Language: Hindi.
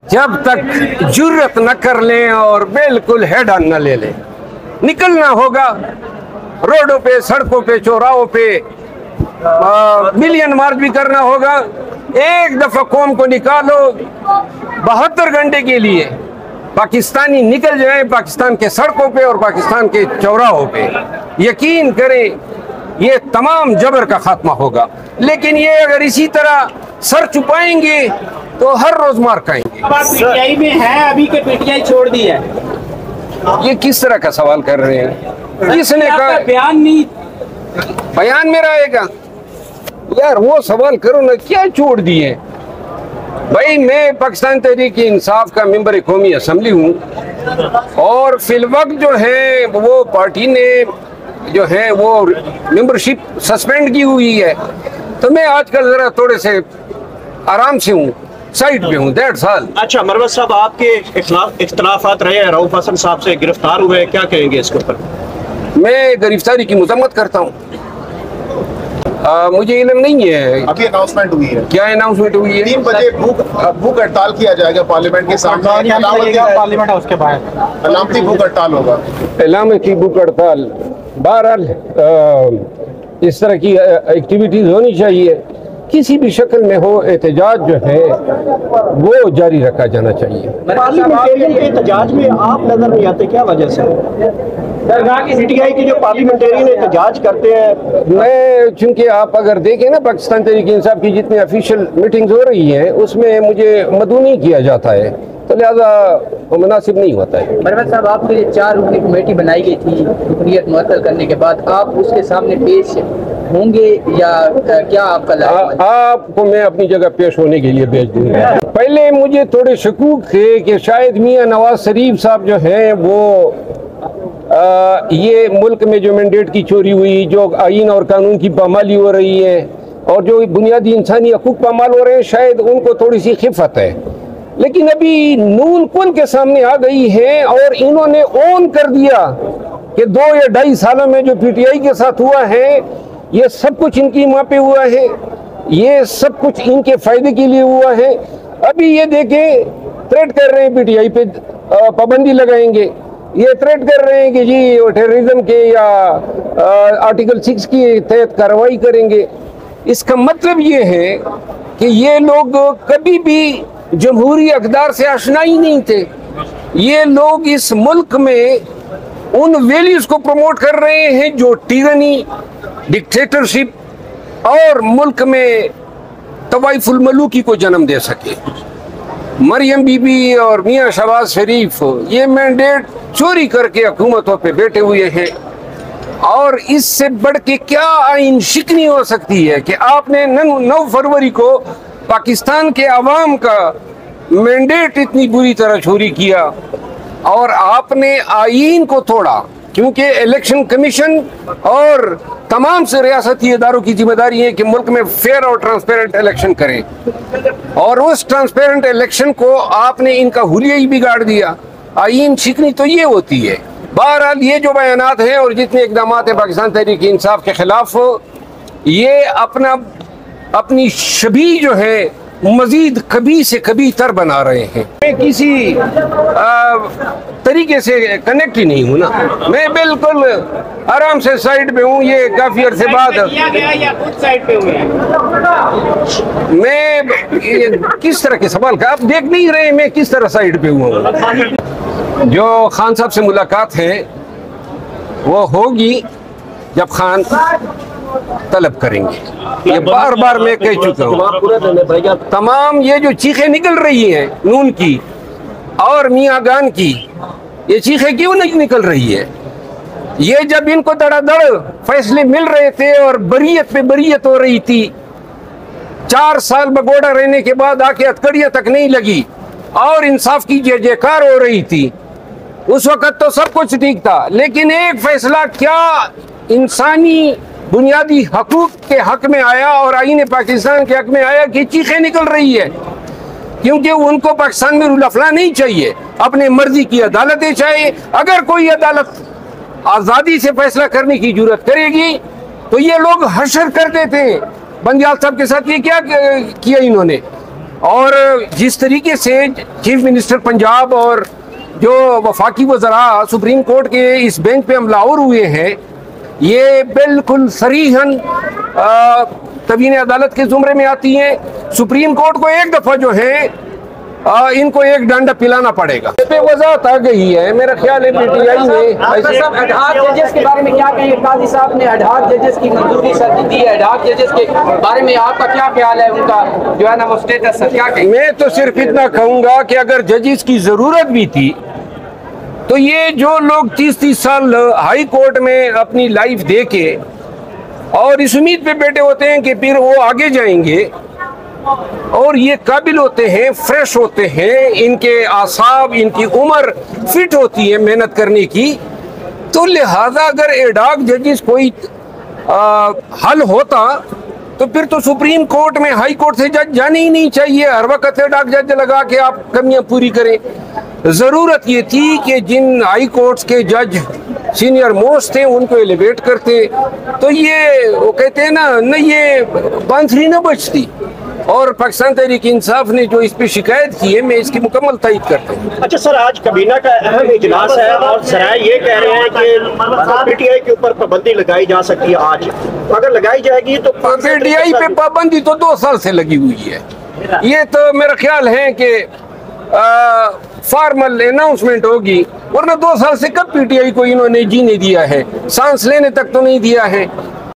जब तक जुर्रत न कर लें और बिल्कुल हेड ऑन न ले लें, निकलना होगा रोडों पे, सड़कों पे, चौराहों पे, मिलियन मार्च भी करना होगा। एक दफा कौम को निकालो, 72 घंटे के लिए पाकिस्तानी निकल जाए पाकिस्तान के सड़कों पे और पाकिस्तान के चौराहों पे। यकीन करें ये तमाम जबर का खात्मा होगा। लेकिन ये अगर इसी तरह सर छुपाएंगे तो हर रोज मार खाएंगे। पीटीआई में है अभी के पीटीआई छोड़ दी है, ये किस तरह का सवाल कर रहे हैं? किसने कहा? बयान नहीं, बयान में रहेगा यार, वो सवाल करो ना, क्या छोड़ दिए भाई? मैं पाकिस्तान तहरीक इंसाफ का मेंबर कौमी असम्बली हूँ और फिलवक्त जो है वो पार्टी ने जो है वो मेंबरशिप सस्पेंड की हुई है, तो मैं आजकल जरा थोड़े से आराम से हूँ, साइड पे हूँ, 1.5 साल। अच्छा मरवत साहब, आपके इख्तलाफात रहे हैं, रऊफ हसन साहब से गिरफ्तार हुए, क्या कहेंगे इसके ऊपर? मैं गिरफ्तारी की मजम्मत करता हूँ। मुझे इल्म नहीं है। अभी अनाउंसमेंट हुई है। क्या अनाउंसमेंट हुई है? 3 बजे भूख हड़ताल किया जाएगा पार्लियामेंट के सामने, पार्लियामेंट हाउस के बाहर अलामती भूख हड़ताल होगा। इलामती भूख हड़ताल, बहरहाल इस तरह की एक्टिविटीज होनी चाहिए, किसी भी शक्ल में हो, एहतजाज जो है वो जारी रखा जाना चाहिए। पार्लियामेंटेरियन के एहतजाज में आप नजर नहीं आते, क्या वजह से? दरगाह की पीटीआई के जो पार्लियामेंटेरियन एहतजाज करते हैं, मैं चूंकि आप अगर देखें ना पाकिस्तान तहरीक इंसाफ की जितनी ऑफिशियल मीटिंग्स हो रही हैं उसमें मुझे मदऊ नहीं किया जाता है, तो लिहाजा वो मुनासिब नहीं होता है। मरवत साहब, आपके लिए 4 रुकनी कमेटी बनाई गई थी, रुकनीत मुअत्तल करने के बाद आप उसके सामने पेश होंगे या क्या आपका आपको मैं अपनी जगह पेश होने के लिए भेज दूंगा। पहले मुझे थोड़े शकूक थे कि शायद मियां नवाज शरीफ साहब जो हैं वो ये मुल्क में जो मैंडेट की चोरी हुई, जो आईन और कानून की पामाली हो रही है और जो बुनियादी इंसानी हकूक पामाल हो रहे हैं, शायद उनको थोड़ी सी खिफत है। लेकिन अभी नून कुल के सामने आ गई है और इन्होंने ओन कर दिया कि 2 या 2.5 सालों में जो पीटीआई के साथ हुआ है ये सब कुछ इनकी माँ पे हुआ है, ये सब कुछ इनके फायदे के लिए हुआ है। अभी ये देखें थ्रेट कर रहे हैं पीटीआई पे पाबंदी लगाएंगे, ये थ्रेट कर रहे हैं कि जी टेररिज्म के या आर्टिकल 6 के तहत कार्रवाई करेंगे। इसका मतलब ये है कि ये लोग कभी भी जमहूरी अक़दार से आशना ही नहीं थे। ये लोग इस मुल्क में उन वैल्यूज को प्रमोट कर रहे हैं जो टिरनी, डिक्टेटरशिप और मुल्क में तवाइफुल मलूकी को जन्म दे सके। मरियम बीबी और मियां शहबाज शरीफ ये मैंडेट चोरी करके हुकूमतों पे बैठे हुए हैं और इससे बढ़ के क्या आइन शिकनी हो सकती है कि आपने 9 फरवरी को पाकिस्तान के अवाम का मैंडेट इतनी बुरी तरह चोरी किया और आपने आइन को तोड़ा, क्योंकि इलेक्शन कमीशन और तमाम से रियासती इदारों की जिम्मेदारी है कि मुल्क में फेयर और ट्रांसपेरेंट इलेक्शन करें और उस ट्रांसपेरेंट इलेक्शन को आपने इनका हुलिया ही बिगाड़ दिया। आइन शिकनी तो ये होती है। बहरहाल ये जो बयानात हैं और जितने इकदाम हैं पाकिस्तान तहरीक इंसाफ के खिलाफ, ये अपनी शबी जो है मजीद कभी से कभी तर बना रहे हैं। मैं किसी तरीके से कनेक्ट ही नहीं हूँ ना, मैं बिल्कुल आराम से साइड पे हूँ। ये काफी अरसे बाद साइड पे हुए हैं। मैं किस तरह के सवाल का आप देख नहीं रहे, मैं किस तरह साइड पे हुआ हूँ। जो खान साहब से मुलाकात है वो होगी जब खान तलब करेंगे। ये बार बार मैं कह चुका हूँ। तमाम ये जो चीखें निकल रही हैं नून की और मियां गान की, ये चीखें क्यों नहीं निकल रही है? ये जब इनको धड़ाधड़ फैसले मिल रहे थे और बरियत पे बरियत हो रही थी, 4 साल बगोड़ा रहने के बाद आके हथकड़ियां तक नहीं लगी और इंसाफ की जय जयकार हो रही थी, उस वक्त तो सब कुछ ठीक था। लेकिन एक फैसला क्या इंसानी बुनियादी हकूक के हक में आया और आईन पाकिस्तान के हक में आया कि चीखें निकल रही है, क्योंकि उनको पाकिस्तान में रूल अफला नहीं चाहिए, अपने मर्जी की अदालतें चाहिए। अगर कोई अदालत आज़ादी से फैसला करने की जरूरत करेगी तो ये लोग हशर कर देते हैं। बंदियाल साहब के साथ ये क्या किया इन्होंने? और जिस तरीके से चीफ मिनिस्टर पंजाब और जो वफाकी वज़रा सुप्रीम कोर्ट के इस बेंच पे हमलावर हुए हैं, ये बिल्कुल सरीहन तवीन अदालत के जुमरे में आती हैं। सुप्रीम कोर्ट को एक दफ़ा जो है इनको एक डंडा पिलाना पड़ेगा। इस पे वजाहत आ गई है, मेरा ख्याल है पीटीआई ने जजेस के बारे में क्या कहेंगे? काजी साहब ने अडहाक जजेस की मंजूरी सर दी है, अडहाक जजेस के बारे में आपका क्या ख्याल है? उनका जो है ना वो स्टेटस सर क्या कहेंगे? मैं तो सिर्फ इतना कहूँगा कि अगर जजेस की ज़रूरत भी थी तो ये जो लोग 30-30 साल हाई कोर्ट में अपनी लाइफ दे के और इस उम्मीद पे बैठे होते हैं कि फिर वो आगे जाएंगे, और ये काबिल होते हैं, फ्रेश होते हैं, इनके आसाब, इनकी उम्र फिट होती है मेहनत करने की, तो लिहाजा अगर एडाक जजेस कोई हल होता तो फिर तो सुप्रीम कोर्ट में हाई कोर्ट से जज जाने ही नहीं चाहिए। हर वक्त एडाक जज लगा के आप कमियां पूरी करें। ज़रूरत ये थी कि जिन हाई कोर्ट्स के जज सीनियर मोस्ट थे उनको एलिवेट करते, तो ये वो कहते हैं ना ये बांसुरी न बजती। और पाकिस्तान तहरीक इंसाफ ने जो इस पे शिकायत की है, मैं इसकी मुकम्मल तायद करता हूँ। अच्छा सर, आज काबीना का अहम इजलास है और सराय ये कह रहे हैं कि पीटीआई के ऊपर पाबंदी लगाई जा सकती है। आज अगर लगाई जाएगी तो पीटीआई पे पाबंदी तो 2 साल से लगी हुई है। ये तो मेरा ख्याल है कि फॉर्मल अनाउंसमेंट होगी, वरना 2 साल से कब पीटीआई को इन्होंने जीने दिया है? सांस लेने तक तो नहीं दिया है।